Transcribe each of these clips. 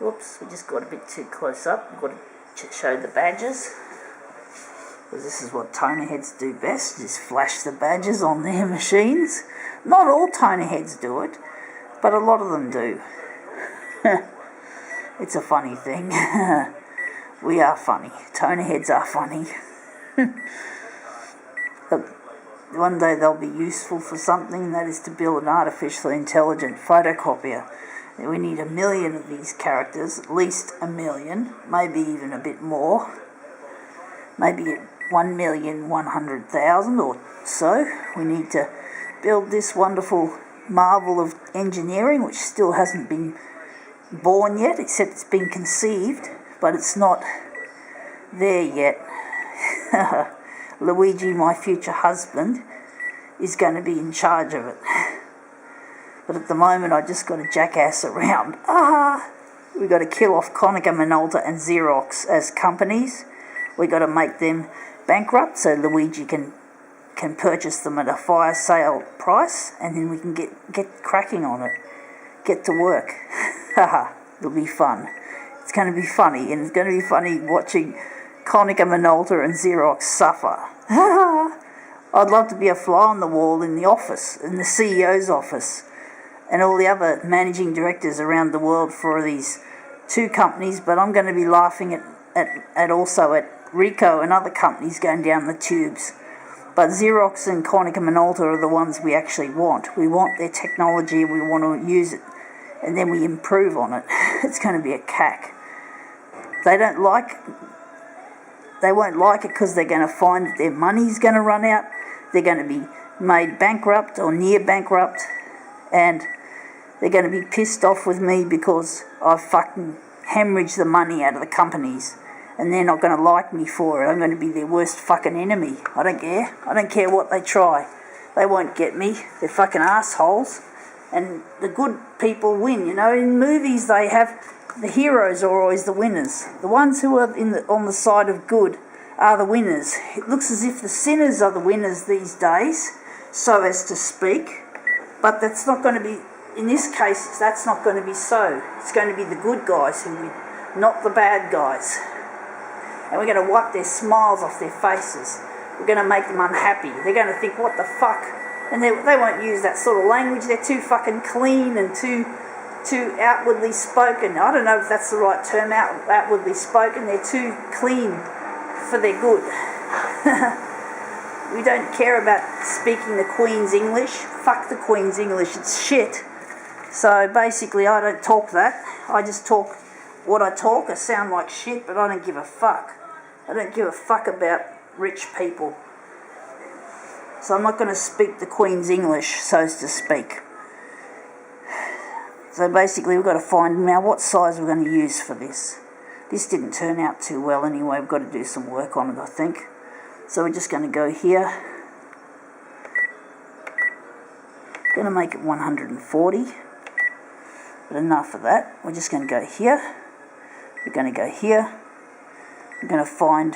Oops, we just got a bit too close up. We've got to show the badges. Because this is what toner heads do best, just flash the badges on their machines. Not all toner heads do it, but a lot of them do. It's a funny thing. We are funny. Toner heads are funny. One day they'll be useful for something, that is to build an artificially intelligent photocopier. We need 1 million of these characters, at least 1 million, maybe even a bit more. Maybe 1,100,000 or so. We need to build this wonderful marvel of engineering, which still hasn't been born yet, except it's been conceived, but it's not there yet. Luigi, my future husband, is going to be in charge of it. But at the moment, I just got to jackass around. We've got to kill off Konica Minolta and Xerox as companies. We've got to make them bankrupt so Luigi can purchase them at a fire sale price, and then we can get cracking on it. Get to work. It'll be fun. It's going to be funny, and it's going to be funny watching Konica Minolta and Xerox suffer. I'd love to be a fly on the wall in the office, in the CEO's office, and all the other managing directors around the world for these two companies, but I'm going to be laughing at also at Ricoh and other companies going down the tubes. But Xerox and Konica Minolta are the ones we actually want. We want their technology, we want to use it, and then we improve on it. It's going to be a cack. They won't like it because they're going to find that their money's going to run out. They're going to be made bankrupt or near bankrupt, and they're going to be pissed off with me because I've fucking hemorrhaged the money out of the companies, and they're not going to like me for it. I'm going to be their worst fucking enemy. I don't care. I don't care what they try. They won't get me. They're fucking assholes, and the good people win. You know, in movies they have the heroes are always the winners. The ones who are on the side of good are the winners. It looks as if the sinners are the winners these days, so as to speak, but that's not going to be, in this case, that's not going to be so. It's going to be the good guys who win, not the bad guys. And we're going to wipe their smiles off their faces. We're going to make them unhappy. They're going to think, what the fuck? And they won't use that sort of language. They're too fucking clean and too outwardly spoken. I don't know if that's the right term, outwardly spoken. They're too clean for their good. We don't care about speaking the Queen's English. Fuck the Queen's English, it's shit. So basically I don't talk that. I just talk what I talk. I sound like shit, but I don't give a fuck. I don't give a fuck about rich people. So I'm not going to speak the Queen's English, so as to speak. So basically we've got to find now what size we're going to use for this. This didn't turn out too well anyway. We've got to do some work on it, I think. So we're just going to go here. Going to make it 140. But enough of that. We're just going to go here. We're going to go here. We're going to find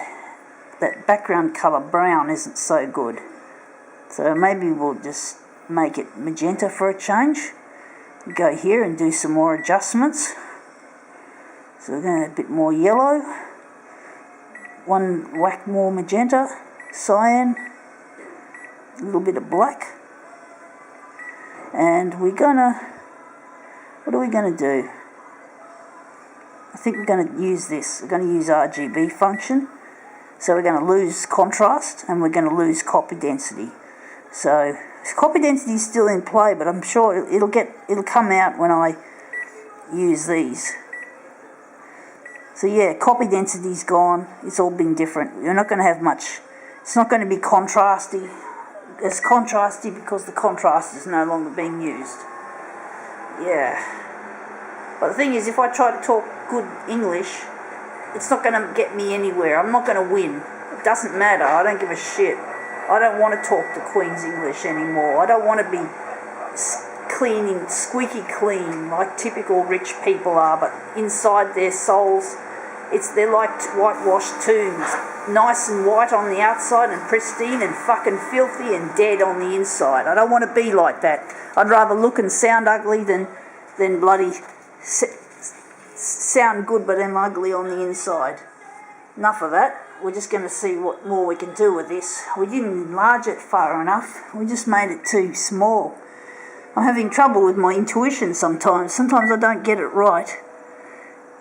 that background colour brown isn't so good. So maybe we'll just make it magenta for a change. Go here and do some more adjustments. So we're going to a bit more yellow, one whack more magenta, cyan, a little bit of black, and we're gonna, what are we going to do? I think we're going to use this. We're going to use RGB function. So we're going to lose contrast and we're going to lose copy density. So copy density is still in play, but I'm sure it'll come out when I use these. So yeah, copy density's gone. It's all been different. You're not going to have much. It's not going to be contrasty. It's contrasty because the contrast is no longer being used. Yeah. But the thing is, if I try to talk good English, it's not going to get me anywhere. I'm not going to win. It doesn't matter. I don't give a shit. I don't want to talk the Queen's English anymore. I don't want to be cleaning, squeaky clean like typical rich people are, but inside their souls, they're like whitewashed tombs. Nice and white on the outside and pristine and fucking filthy and dead on the inside. I don't want to be like that. I'd rather look and sound ugly than bloody sound good but I'm ugly on the inside. Enough of that. We're just going to see what more we can do with this. We didn't enlarge it far enough. We just made it too small. I'm having trouble with my intuition sometimes. Sometimes I don't get it right.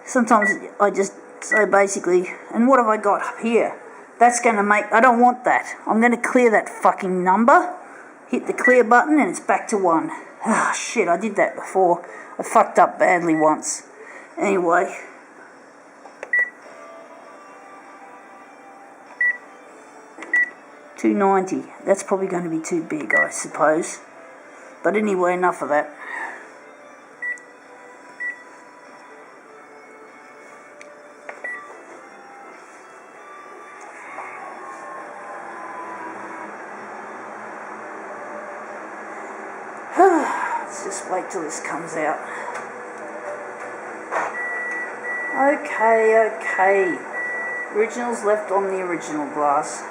Sometimes I just say basically, and what have I got up here? That's going to make, I don't want that. I'm going to clear that fucking number. Hit the clear button and it's back to 1. Ah, shit, I did that before. I fucked up badly once. Anyway. $2.90. That's probably going to be too big, I suppose. But anyway, enough of that. Let's just wait till this comes out. Okay. Originals left on the original glass.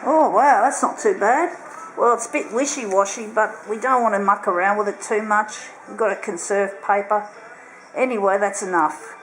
Oh wow, that's not too bad. Well, it's a bit wishy-washy, but we don't want to muck around with it too much. We've got to conserve paper. Anyway, that's enough.